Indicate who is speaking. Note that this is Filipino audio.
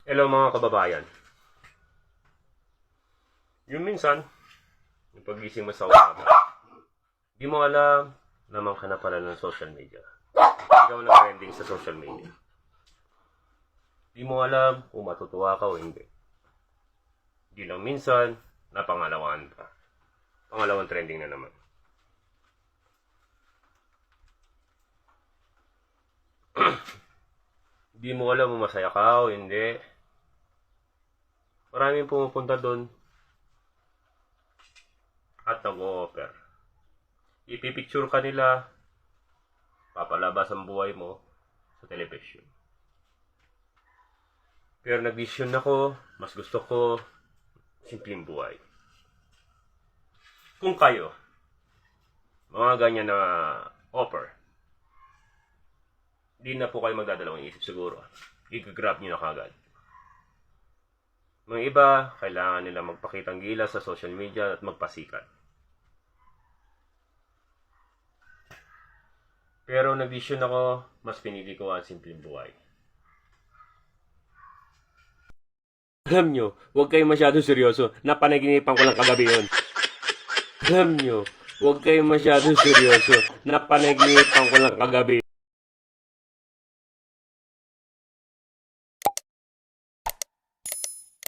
Speaker 1: Hello mga kababayan. Yung minsan, yung pagising mo sa umaga, di mo alam, naman ka na pala ng social media. Ikaw na trending sa social media. Di mo alam kung matutuwa ka o hindi. Di lang minsan, napangalawaan ka. Pangalawang trending na naman. Di mo alam kung masaya ka o hindi. Maraming pumupunta doon at nag-o-offer. Ipipicture ka nila, papalabas ang buhay mo sa television. Pero nag-vision ako, mas gusto ko simpleng buhay. Kung kayo, mga ganyan na offer, di na po kayo magdadalawang isip siguro. I-grab nyo na kagad. Mga iba, kailangan nila magpakitang gilas sa social media at magpasikat. Pero nag-vision ako, mas pinili ko ang simpleng buhay. Alam nyo, huwag kayong masyadong seryoso. Napanaginipan ko lang kagabi yun. Alam nyo, huwag kayong masyadong seryoso. Napanaginipan ko lang kagabi.